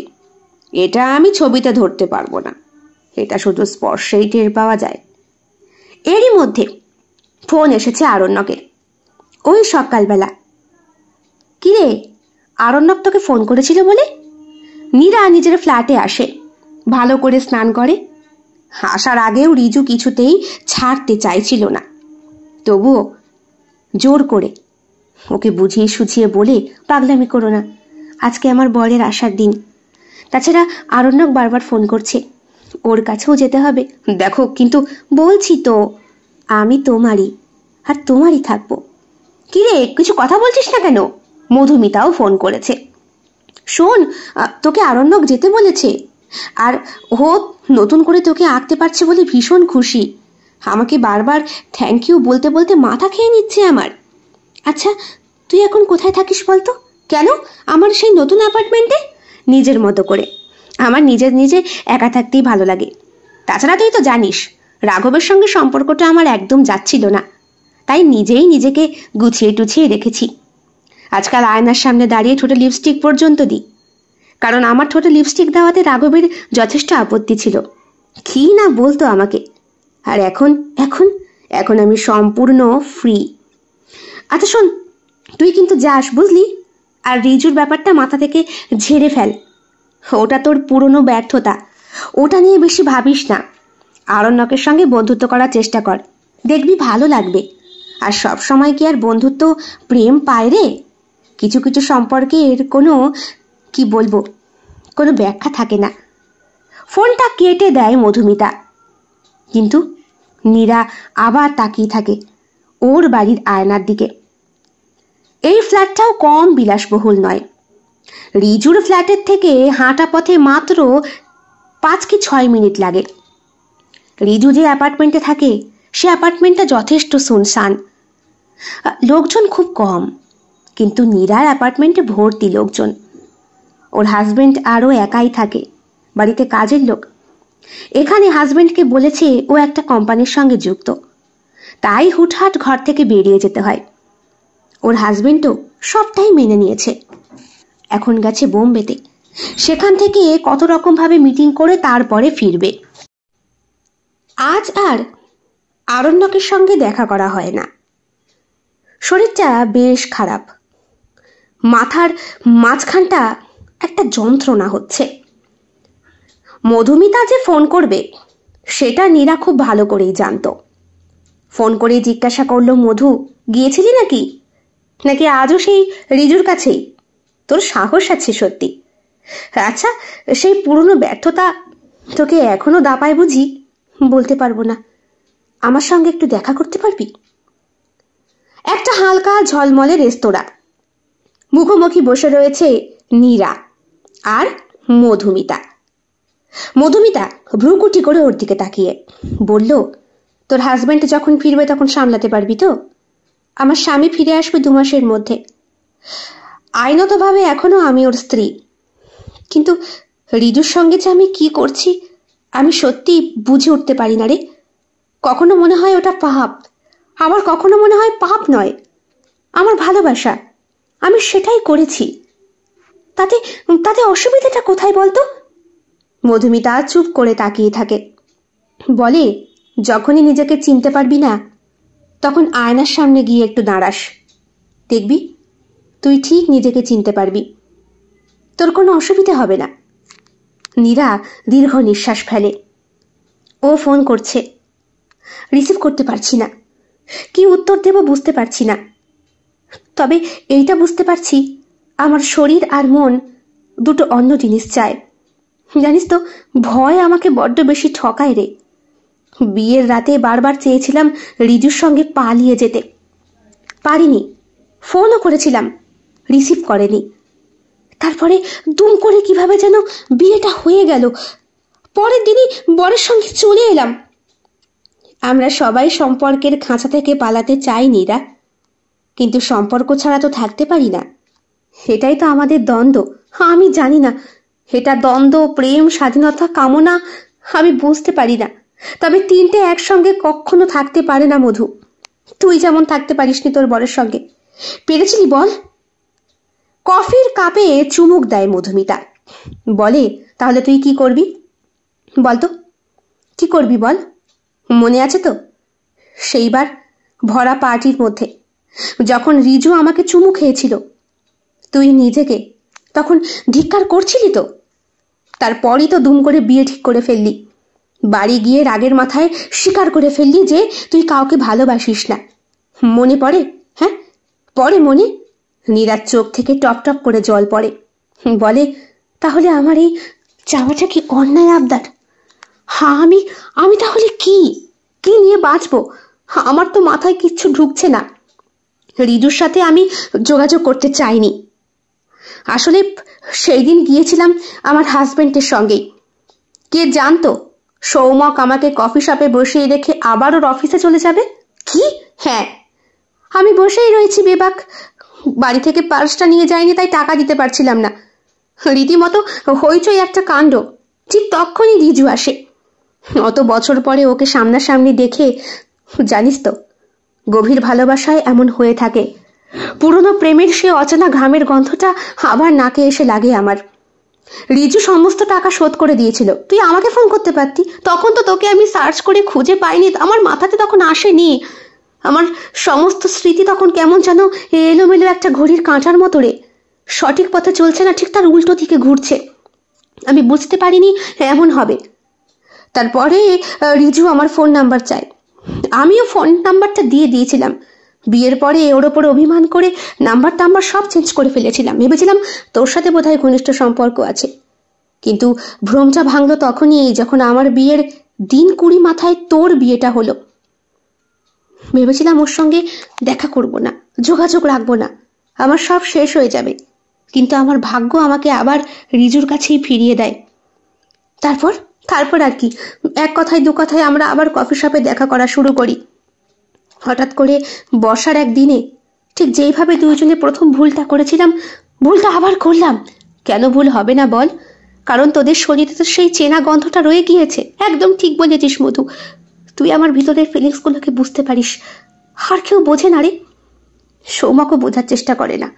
এটা আমি ছবিতে ধরতে পারবো না, এটা শুধু স্পর্শেই টের পাওয়া যায়। এরই মধ্যে ফোন এসেছে আরণ্যকের, ওই সকালবেলা। কিরে, আরণ্যক তোকে ফোন করেছিল বলে? নীরা নিজের ফ্ল্যাটে আসে, ভালো করে স্নান করে। আসার আগেও রিজু কিছুতেই ছাড়তে চাইছিল না, তবুও জোর করে ওকে বুঝিয়ে সুঝিয়ে বলে, পাগলামি করো না, আজকে আমার বরের আসার দিন। তাছাড়া আরণ্যক বারবার ফোন করছে, ওর কাছেও যেতে হবে। দেখো, কিন্তু বলছি তো, আমি তোমারই আর তোমারই থাকবো। কিরে, কিছু কথা বলছিস না কেন? মধুমিতাও ফোন করেছে। শোন, তোকে আরণ্যক যেতে বলেছে, আর ও নতুন করে তোকে আঁকতে পারছে বলে ভীষণ খুশি। আমাকে বারবার থ্যাংক ইউ বলতে বলতে মাথা খেয়ে নিচ্ছে আমার। আচ্ছা, তুই এখন কোথায় থাকিস বলতো? কেন, আমার সেই নতুন অ্যাপার্টমেন্টে। নিজের মতো করে, আমার নিজে একা থাকতেই ভালো লাগে। তাছাড়া তুই তো জানিস, রাঘবের সঙ্গে সম্পর্কটা আমার একদম যাচ্ছিল না, তাই নিজেই নিজেকে গুছিয়ে টুছিয়ে রেখেছি। আজকাল আয়নার সামনে দাঁড়িয়ে ঠোঁটে লিপস্টিক পর্যন্ত দিই, কারণ আমার ঠোঁটে লিপস্টিক দেওয়াতে রাঘবের যথেষ্ট আপত্তি ছিল, কি না বলতো আমাকে। আর এখন এখন এখন আমি সম্পূর্ণ ফ্রি। আচ্ছা শোন, তুই কিন্তু যাস বুঝলি, আর রিজুর ব্যাপারটা মাথা থেকে ঝেড়ে ফেল। ওটা তোর পুরনো ব্যর্থতা, ওটা নিয়ে বেশি ভাবিস না। আরণ্যকের সঙ্গে বন্ধুত্ব করার চেষ্টা কর, দেখবি ভালো লাগবে। আর সব সময় কি আর বন্ধুত্ব প্রেম পায় রে? কিছু কিছু সম্পর্কে এর কোনো কি বলবো, কোনো ব্যাখ্যা থাকে না। ফোনটা কেটে দেয় মধুমিতা, কিন্তু নীরা আবার তাকিয়ে থাকে ওর বাড়ির আয়নার দিকে। এই ফ্ল্যাটটাও কম বিলাসবহুল নয়। রিজুর ফ্ল্যাটের থেকে হাঁটা পথে মাত্র 5 কি 6 মিনিট লাগে। রিজু যে অ্যাপার্টমেন্টে থাকে সে অ্যাপার্টমেন্টটা যথেষ্ট সুনসান, লোকজন খুব কম, কিন্তু নীরার অ্যাপার্টমেন্টে ভর্তি লোকজন। ওর হাজবেন্ড আরও একাই থাকে, বাড়িতে কাজের লোক। এখানে হাজবেন্ডকে বলেছে ও একটা কোম্পানির সঙ্গে যুক্ত, তাই হুটহাট ঘর থেকে বেরিয়ে যেতে হয়। ওর হাজবেন্ডও সবটাই মেনে নিয়েছে, এখন গেছে বোম্বেতে, সেখান থেকে কত রকম ভাবে মিটিং করে তারপরে ফিরবে। আজ আর আরণ্যকের সঙ্গে দেখা করা হয় না। শরীরটা বেশ খারাপ, মাথার মাঝখানটা একটা যন্ত্রণা হচ্ছে। মধুমিতা যে ফোন করবে সেটা নীরা খুব ভালো করেই জানতো। ফোন করে জিজ্ঞাসা করলো, মধু গিয়েছিলি নাকি, নাকি আজও সেই রিজুর কাছেই? তোর সাহস আছে সত্যি। আচ্ছা, সেই পুরনো ব্যর্থতা তোকে এখনো দাপায় বুঝি? বলতে পারবো না, আমার সঙ্গে একটু দেখা করতে পারবি? একটা হালকা ঝলমলে রেস্তোরাঁ, মুখোমুখি বসে রয়েছে নীরা আর মধুমিতা। মধুমিতা ভ্রুকুটি করে ওর দিকে তাকিয়ে বলল, তোর হাজবেন্ড যখন ফিরবে তখন সামলাতে পারবি তো? আমার স্বামী ফিরে আসবে 2 মাসের মধ্যে। আইনতভাবে এখনো আমি ওর স্ত্রী, কিন্তু রিজুর সঙ্গে যে আমি কি করছি আমি সত্যি বুঝে উঠতে পারি না রে। কখনো মনে হয় ওটা পাপ, আবার কখনো মনে হয় পাপ নয়, আমার ভালোবাসা, আমি সেটাই করেছি। তাতে তাতে অসুবিধাটা কোথায় বলতো? মধুমিতা চুপ করে তাকিয়ে থাকে, বলে, যখনই নিজেকে চিনতে পারবি না তখন আয়নার সামনে গিয়ে একটু দাঁড়াস, দেখবি তুই ঠিক নিজেকে চিনতে পারবি, তোর কোনো অসুবিধা হবে না। নীরা দীর্ঘ নিঃশ্বাস ফেলে। ও ফোন করছে, রিসিভ করতে পারছি না, কি উত্তর দেব বুঝতে পারছি না। তবে এইটা বুঝতে পারছি, আমার শরীর আর মন দুটো অন্য জিনিস চায়। জানিস তো, ভয় আমাকে বড্ড বেশি ঠকায় রে। বিয়ের রাতে বারবার চেয়েছিলাম রিজুর সঙ্গে পালিয়ে যেতে, পারিনি। ফোনও করেছিলাম, রিসিভ করেনি। তারপরে দুম করে কিভাবে যেন বিয়েটা হয়ে গেল। পরের দিনই বরের সঙ্গে চলে এলাম। আমরা সবাই সম্পর্কের খাঁচা থেকে পালাতে চাই নীরা, কিন্তু সম্পর্ক ছাড়া তো থাকতে পারি না। সেটাই তো আমাদের দ্বন্দ্ব। আমি জানি না এটা দ্বন্দ্ব, প্রেম, স্বাধীনতা, কামনা, আমি বুঝতে পারি না। তবে তিনটে একসঙ্গে কখনো থাকতে পারে না মধু। তুই যেমন থাকতে পারিসনি তোর বরের সঙ্গে, পেরেছিলি বল? কফির কাপে চুমুক দেয় মধুমিতা, বলে তাহলে তুই কি করবি বলতো? কি করবি বল? মনে আছে তো সেইবার ভরা পার্টির মধ্যে যখন রিজু আমাকে চুমু খেয়েছিল, তুই নিজেকে তখন ধিক্কার করছিলি তো। তারপরই তো দুম করে বিয়ে ঠিক করে ফেললি। বাড়ি গিয়ে রাগের মাথায় স্বীকার করে ফেললি যে তুই কাউকে ভালোবাসিস না। মনে পড়ে? হ্যাঁ পড়ে মনে? নীরার চোখ থেকে টপ টপ করে জল পড়ে। বলে তাহলে আমার এই চাওয়াটা কি অন্যায় আবদার? হ্যাঁ, আমি তাহলে কি কি নিয়ে বাঁচবো? আমার তো মাথায় কিচ্ছু ঢুকছে না। রিজুর সাথে আমি যোগাযোগ করতে চাইনি। আসলে সেই দিন গিয়েছিলাম আমার হাজবেন্ডের সঙ্গেই। কে জানতো সৌমক আমাকে কফি শপে বসিয়ে রেখে আবার ওর অফিসে চলে যাবে। কি? হ্যাঁ, আমি বসেই রয়েছি বেবাক। বাড়ি থেকে পার্সটা নিয়ে যায়নি, তাই টাকা দিতে পারছিলাম না। রীতিমতো হইচই একটা কাণ্ড। ঠিক তখনই রিজু আসে। অত বছর পরে ওকে সামনাসামনি দেখে, জানিস তো গভীর ভালোবাসায় এমন হয়ে থাকে। পুরনো প্রেমের সে অচেনা ঘামের গন্ধটা আবার নাকে এসে লাগে আমার। রিজু সমস্ত টাকা শোধ করে দিয়েছিল। তুই আমাকে ফোন করতে পারতি, তখন তো তোকে আমি সার্চ করে খুঁজে পাইনি। আমার মাথাতে তখন আসেনি। আমার সমস্ত স্মৃতি তখন কেমন যেন এলোমেলো একটা ঘড়ির কাঁটার মতো রে। সঠিক পথে চলছে না, ঠিক তার উল্টো দিকে ঘুরছে। আমি বুঝতে পারিনি এমন হবে। তারপরে রিজু আমার ফোন নাম্বার চায়। আমিও ফোন নাম্বারটা দিয়ে দিয়েছিলাম। বিয়ের পরে ওর ওপর অভিমান করে নাম্বার টাম্বার সব চেঞ্জ করে ফেলেছিলাম। ভেবেছিলাম তোর সাথে বোধহয় ঘনিষ্ঠ সম্পর্ক আছে। কিন্তু ভ্রমটা ভাঙলো তখনই যখন আমার বিয়ের দিন 20 মাথায় তোর বিয়েটা হলো। ভেবেছিলাম ওর সঙ্গে দেখা করব না, যোগাযোগ রাখবো না, আমার সব শেষ হয়ে যাবে। কিন্তু আমার ভাগ্য আমাকে আবার রিজুর কাছেই ফিরিয়ে দেয়। তারপর আর কি, এক কথায় দু কথায় আমরা আবার কফি শপে দেখা করা শুরু করি। হঠাৎ করে বর্ষার একদিনে ঠিক যেইভাবে দুইজনে প্রথম ভুলটা করেছিলাম, ভুলটা আবার করলাম। কেন ভুল হবে না বল? কারণ তোদের শরীরে তো সেই চেনা গন্ধটা রয়ে গিয়েছে। একদম ঠিক বলেছিস মধু। তুই আমার ভিতরের ফিলিংসগুলোকে বুঝতে পারিস, আর কেউ বোঝে না রে। সৌমাকও বোঝার চেষ্টা করে না।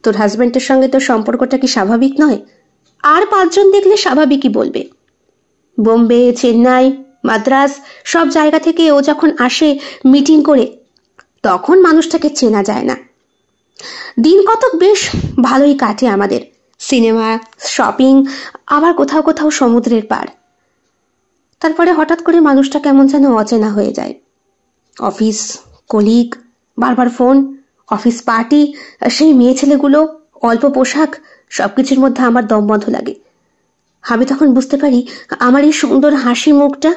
তোর হাজবেন্ডের সঙ্গে তোর সম্পর্কটা কি স্বাভাবিক নয়? আর 5 জন দেখলে স্বাভাবিকই বলবে। বোম্বে, চেন্নাই, মাদ্রাস সব জায়গা থেকে ও যখন আসে মিটিং করে, তখন মানুষটাকে চেনা যায় না। দিন কতক বেশ ভালোই কাটে আমাদের। সিনেমা, শপিং, আবার কোথাও কোথাও সমুদ্রের পার। তারপরে হঠাৎ করে মানুষটা কেমন যেন অচেনা হয়ে যায়। অফিস, কলিগ, বারবার ফোন, অফিস পার্টি, সেই মেয়ে ছেলেগুলো, অল্প পোশাক, সবকিছুর মধ্যে আমার দম বন্ধ লাগে। আমি তখন বুঝতে পারি আমার এই সুন্দর হাসি মুখটা,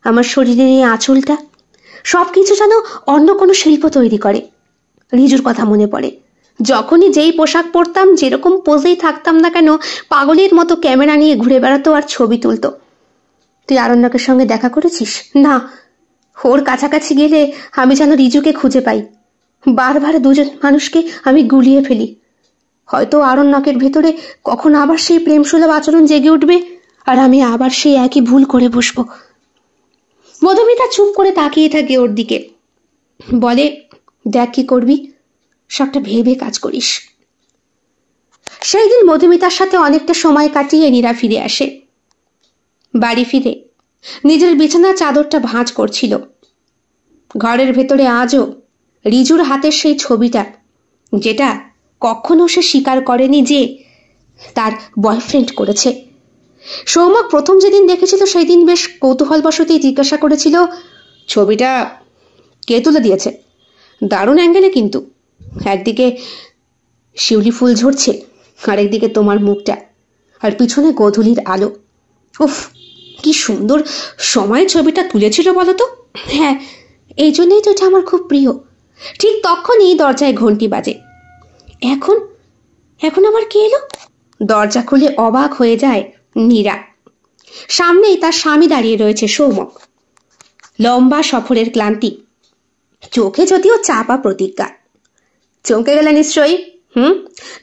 আমার শরীরের এই আঁচলটা, সবকিছু যেন অন্য কোনো শিল্প তৈরি করে। রিজুর কথা মনে পড়ে। যখনই যেই পোশাক পরতাম, যেরকম পোজেই থাকতাম না কেন, পাগলের মতো ক্যামেরা নিয়ে ঘুরে বেড়াতো আর ছবি তুলতো। তুই আরণ্যকের সঙ্গে দেখা করেছিস? না। ওর কাছাকাছি গেলে আমি যেন রিজুকে খুঁজে পাই। বারবার দুজন মানুষকে আমি গুলিয়ে ফেলি। হয়তো আরণ্যকের ভেতরে কখন আবার সেই প্রেমসুলভ আচরণ জেগে উঠবে, আর আমি আবার সেই একই ভুল করে বসবো। মধুমিতা চুপ করে তাকিয়ে থাকে ওর দিকে। বলে, দেখ কি করবি, সবটা ভেবে কাজ করিস। সেই দিন মধুমিতার সাথে অনেকটা সময় কাটিয়ে নীরা ফিরে আসে। বাড়ি ফিরে নিজের বিছানার চাদরটা ভাঁজ করছিল। ঘরের ভেতরে আজও রিজুর হাতের সেই ছবিটা, যেটা কখনো সে স্বীকার করেনি যে তার বয়ফ্রেন্ড করেছে। সৌমক প্রথম যেদিন দেখেছিল সেই দিন বেশ কৌতূহলবশতই জিজ্ঞাসা করেছিল, ছবিটা কে তুলে দিয়েছে? দারুণ অ্যাঙ্গেলে কিন্তু। একদিকে শিউলি ফুল ঝরছে, আরেকদিকে তোমার মুখটা। আর পিছনে গোধূলির আলো। উফ, কি সুন্দর সময় ছবিটা তুলেছিল বলতো। হ্যাঁ, এই জন্যই তো এটা আমার খুব প্রিয়। ঠিক তখনই দরজায় ঘন্টি বাজে। এখন এখন আবার কে এলো? দরজা খুলে অবাক হয়ে যায় নীরা। সামনেই তার স্বামী দাঁড়িয়ে রয়েছে, সৌমক। লম্বা সফরের ক্লান্তি, চোখে যদিও চাপা প্রতিজ্ঞা। চমকে গেলে নিশ্চয়ই।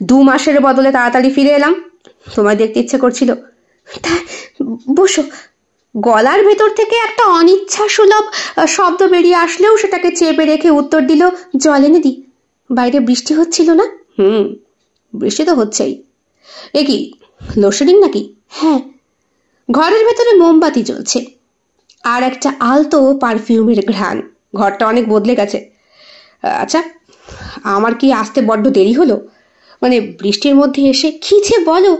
2 মাসের বদলে তাড়াতাড়ি ফিরে এলাম, তোমায় দেখতে ইচ্ছে করছিল। বসো। গলার ভেতর থেকে একটা অনিচ্ছা সুলভ শব্দ বেরিয়ে আসলেও সেটাকে চেপে রেখে উত্তর দিল, জল এনে দি। বাইরে বৃষ্টি হচ্ছিল না? বৃষ্টি তো হচ্ছেই। এ কি লোডশেডিং নাকি? হ্যাঁ। ঘরের ভেতরে মোমবাতি জ্বলছে আর একটা আলতো পারফিউমের ঘ্রাণ। ঘরটা অনেক বদলে গেছে। আচ্ছা, আমার কি আসতে বড্ড দেরি হলো? মানে বৃষ্টির মধ্যে এসে কি যে বলো,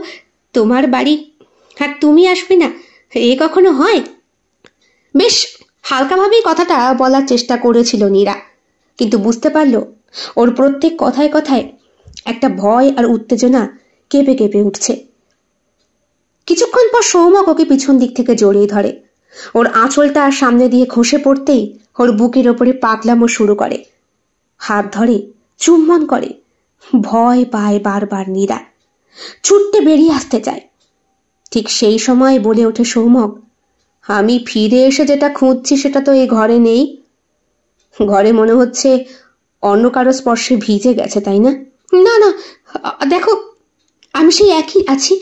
তোমার বাড়ি আর তুমি আসবে না, এ কখনো হয়? বেশ হালকাভাবেই কথাটা বলার চেষ্টা করেছিল নীরা, কিন্তু বুঝতে পারল ওর প্রত্যেক কথায় কথায় একটা ভয় আর উত্তেজনা কেঁপে কেঁপে উঠছে। কিছুক্ষণ পর সৌমক ওকে পিছন দিক থেকে জড়িয়ে ধরে। ওর আঁচলটা সামনে দিয়ে খসে পড়তেই ওর বুকের ওপরে পাগলামো শুরু করে। হাত ধরে, চুম্বন করে। ভয় পায় বারবার নীরা, ছুটতে বেরিয়ে আসতে চায়। ঠিক সেই সময় বলে ওঠে সৌমক, আমি ফিরে এসে যেটা খুঁজছি সেটা তো এই ঘরে নেই। ঘরে মনে হচ্ছে অন্য কারো স্পর্শে ভিজে গেছে, তাই না? না না, দেখো, আমি সেই একই আছি,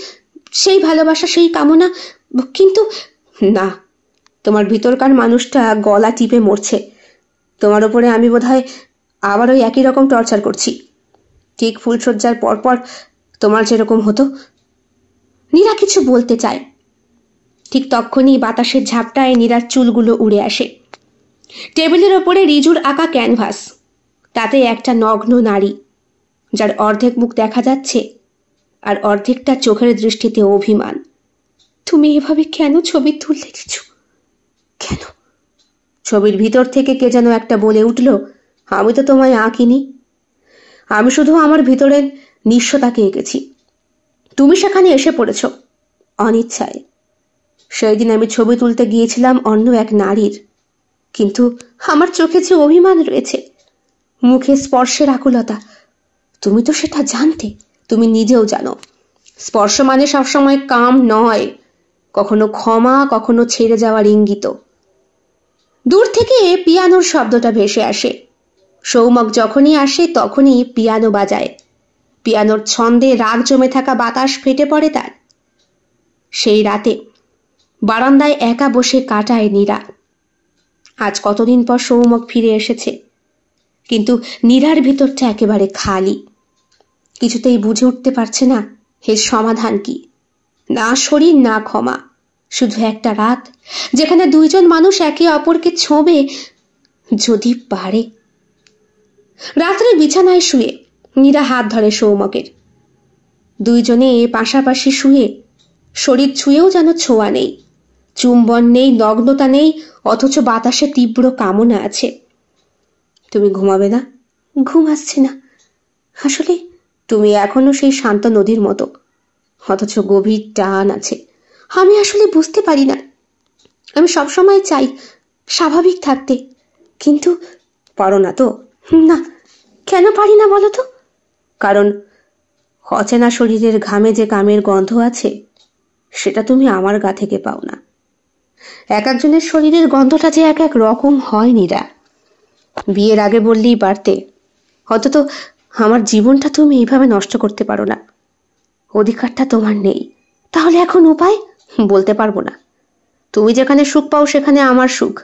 সেই ভালোবাসা, সেই কামনা। কিন্তু না, তোমার ভিতরকার মানুষটা গলা টিপে মরছে। তোমার ওপরে আমি বোধহয় আবার ওই একই রকম টর্চার করছি, ঠিক ফুলসজ্জার পরপর তোমার যেরকম হতো। নীরা কিছু বলতে চায়, ঠিক তখনই বাতাসের ঝাপটায় নীরার চুলগুলো উড়ে আসে। টেবিলের ওপরে রিজুর আঁকা ক্যানভাস, তাতে একটা নগ্ন নারী, যার অর্ধেক মুখ দেখা যাচ্ছে আর অর্ধেকটা চোখের দৃষ্টিতে অভিমান। তুমি এভাবে কেন ছবি তুলতে দিচ্ছ? কেন? ছবির ভিতর থেকে কে যেন একটা বলে উঠল, আমি তো তোমায় আঁকিনি, আমি শুধু আমার ভিতরের নিঃস্বতাকে এঁকেছি। তুমি সেখানে এসে পড়েছ অনিচ্ছায়। সেই দিন আমি ছবি তুলতে গিয়েছিলাম অন্য এক নারীর, কিন্তু আমার চোখে যে অভিমান রয়েছে, মুখে স্পর্শের আকুলতা, তুমি তো সেটা জানতে, তুমি নিজেও জানো। স্পর্শ মানে সবসময় কাম নয়, কখনো ক্ষমা, কখনো ছেড়ে যাওয়ার ইঙ্গিত। দূর থেকে পিয়ানোর শব্দটা ভেসে আসে। সৌমক যখনই আসে তখনই পিয়ানো বাজায়। পিয়ানোর ছন্দে রাগ জমে থাকা বাতাস ফেটে পড়ে তার। সেই রাতে বারান্দায় একা বসে কাটায় নীরা। আজ কতদিন পর সৌমক ফিরে এসেছে, কিন্তু নীরার ভিতরটা একেবারে খালি। কিছুতেই বুঝে উঠতে পারছে না এর সমাধান কি। না শরীর, না ক্ষমা, শুধু একটা রাত যেখানে দুইজন মানুষ একে অপরকে ছোঁবে, যদি পারে। রাত্রে বিছানায় শুয়ে নীরা হাত ধরে সৌমকের। দুইজনে পাশাপাশি শুয়ে, শরীর ছুঁয়েও যেন ছোঁয়া নেই, চুম্বন নেই, নগ্নতা নেই, অথচ বাতাসে তীব্র কামনা আছে। তুমি ঘুমাবে না? ঘুম আসছে না। আসলে তুমি এখনো সেই শান্ত নদীর মতো, অথচ গভীর টান আছে। আমি আসলে বুঝতে পারি না। আমি সবসময় চাই স্বাভাবিক থাকতে, কিন্তু পারো না তো। না, কেন পারি না বলো তো? কারণ অচেনা শরীরের ঘামে যে কামের গন্ধ আছে, সেটা তুমি আমার গা থেকে পাও না। এক একজনের শরীরের গন্ধটা যে এক এক রকম হয় নীরা। বিয়ের আগে বললেই পারতে, অন্তত আমার জীবনটা তুমি এইভাবে নষ্ট করতে পারো না। অধিকারটা তোমার নেই। তাহলে এখন উপায়? বলতে পারবো না। তুমি যেখানে সুখ পাও সেখানে আমার সুখ।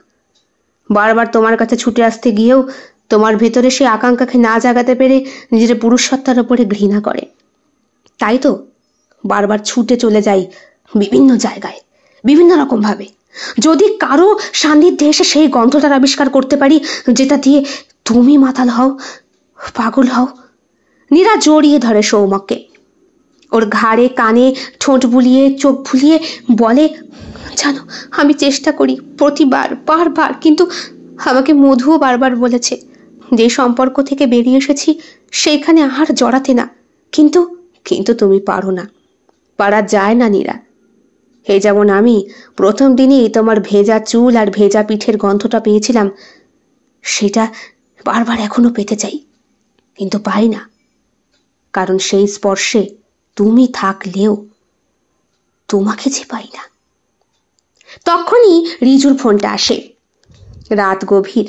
বারবার তোমার কাছে ছুটে আসতে গিয়েও তোমার ভেতরে সে আকাঙ্ক্ষাকে না জাগাতে পেরে নিজের পুরুষসত্তার উপরে ঘৃণা করে। তাই তো বারবার ছুটে চলে যাই বিভিন্ন জায়গায়, বিভিন্ন রকম ভাবে, যদি কারো সান্নিধ্যে এসে সেই গন্ধটার আবিষ্কার করতে পারি যেটা দিয়ে তুমি মাতাল হও, পাগল হও। নীরা জড়িয়ে ধরে সৌমককে, ওর ঘাড়ে কানে ঠোঁট বুলিয়ে চোখ ভুলিয়ে বলে, জানো আমি চেষ্টা করি প্রতিবার, বারবার, কিন্তু আমাকে মধুও বারবার বলেছে যে সম্পর্ক থেকে বেরিয়ে এসেছি সেইখানে আর জড়াতে না, কিন্তু কিন্তু তুমি পারো না। পারা যায় না নীরা। এই যেমন আমি প্রথম দিনই তোমার ভেজা চুল আর ভেজা পিঠের গন্ধটা পেয়েছিলাম, সেটা বারবার এখনো পেতে চাই, কিন্তু পাই না, কারণ সেই স্পর্শে তুমি থাকলেও তোমাকে যে পাই না। তখনই রিজুর ফোনটা আসে। রাত গভীর,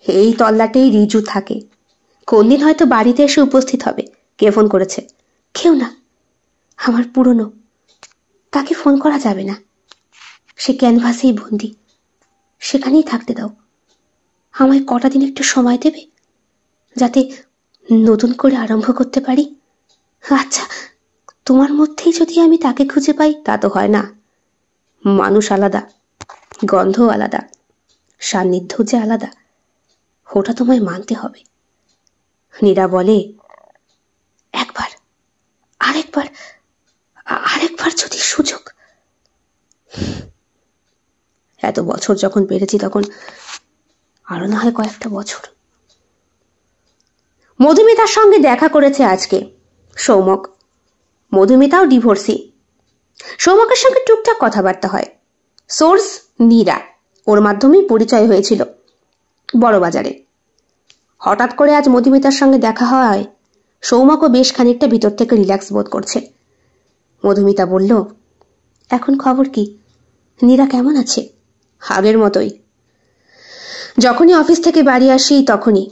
এই তল্লাটেই রিজু থাকে। কোনদিন হয়তো বাড়িতে এসে উপস্থিত হবে। কে ফোন করেছে? কেউ না, আমার পুরনো। তাকে ফোন করা যাবে না, সে ক্যানভাসেই বন্দি, সেখানেই থাকতে দাও। আমায় কটা দিন একটু সময় দেবে, যাতে নতুন করে আরম্ভ করতে পারি? আচ্ছা, তোমার মধ্যেই যদি আমি তাকে খুঁজে পাই, তা তো হয় না। মানুষ আলাদা, গন্ধ আলাদা, সান্নিধ্য যে আলাদা, ওটা তোমায় মানতে হবে। নীরা বলে, একবার, আরেকবার, আরেকবার যদি সুযোগ। এত বছর যখন পেরেছি, তখন আরো না হয় কয়েকটা বছর। মধুমিতার সঙ্গে দেখা করেছে আজকে সৌমক। মধুমিতাও ডিভোর্সি। সৌমকের সঙ্গে টুকটাক কথাবার্তা হয়। সোর্স নীরা, ওর মাধ্যমেই পরিচয় হয়েছিল বড় বাজারে। হঠাৎ করে আজ মধুমিতার সঙ্গে দেখা হয়। সৌমকও বেশ খানিকটা ভিতর থেকে রিল্যাক্স বোধ করছে। মধুমিতা বলল, এখন খবর কি? নীরা কেমন আছে? আগের মতোই। যখনই অফিস থেকে বাড়ি আসি তখনই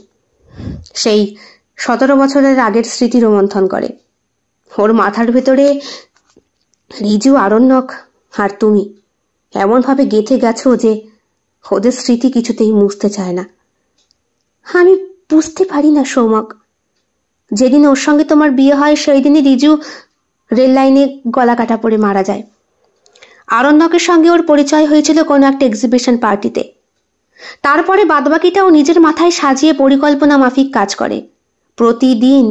সেই 17 বছরের আগের স্মৃতি রোমন্থন করে। ওর মাথার ভেতরে রিজু, আরণ্যক আর তুমি এমনভাবে গেঁথে গেছো যে ওদের স্মৃতি কিছুতেই মুছতে চায় না। আমি বুঝতে পারি না সৌমক, যেদিন ওর সঙ্গে তোমার বিয়ে হয় সেই দিনই রিজু রেল লাইনে গলা কাটা পড়ে মারা যায়। আরণ্যকের সঙ্গে ওর পরিচয় হয়েছিল কোনো একটা এক্সিবিশন পার্টিতে। তারপরে বাদবাকিটা ও নিজের মাথায় সাজিয়ে পরিকল্পনা মাফিক কাজ করে। প্রতিদিন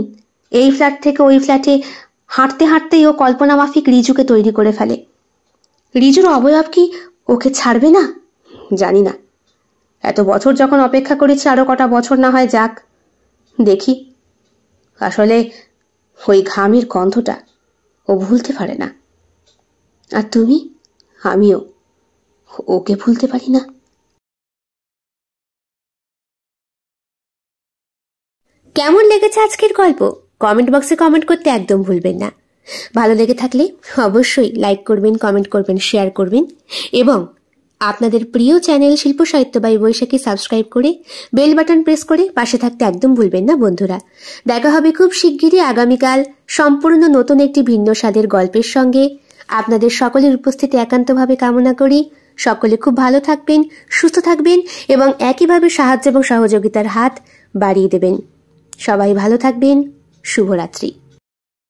এই ফ্ল্যাট থেকে ওই ফ্ল্যাটে হাঁটতে হাঁটতেই ও কল্পনা মাফিক রিজুকে তৈরি করে ফেলে। রিজুর অবয়ব কি ওকে ছাড়বে না? জানি না। এত বছর যখন অপেক্ষা করেছি, আরো কটা বছর না হয় যাক, দেখি। আসলে ওই ঘামের গন্ধটা ও ভুলতে পারে না। আর তুমি, আমিও ওকে ভুলতে পারি না। কেমন লেগেছে আজকের গল্প? কমেন্ট বক্সে কমেন্ট করতে একদম ভুলবেন না। ভালো লেগে থাকলে অবশ্যই লাইক করবেন, কমেন্ট করবেন, শেয়ার করবেন এবং আপনাদের প্রিয় চ্যানেল শিল্প সাহিত্য বাই বৈশাখী সাবস্ক্রাইব করে বেল বাটন প্রেস করে পাশে থাকতে একদম ভুলবেন না বন্ধুরা। দেখা হবে খুব শিগগিরই আগামীকাল সম্পূর্ণ নতুন একটি ভিন্ন স্বাদের গল্পের সঙ্গে। আপনাদের সকলের উপস্থিতি একান্তভাবে কামনা করি। সকলে খুব ভালো থাকবেন, সুস্থ থাকবেন এবং একইভাবে সাহায্য এবং সহযোগিতার হাত বাড়িয়ে দেবেন। সবাই ভালো থাকবেন। শুভরাত্রি।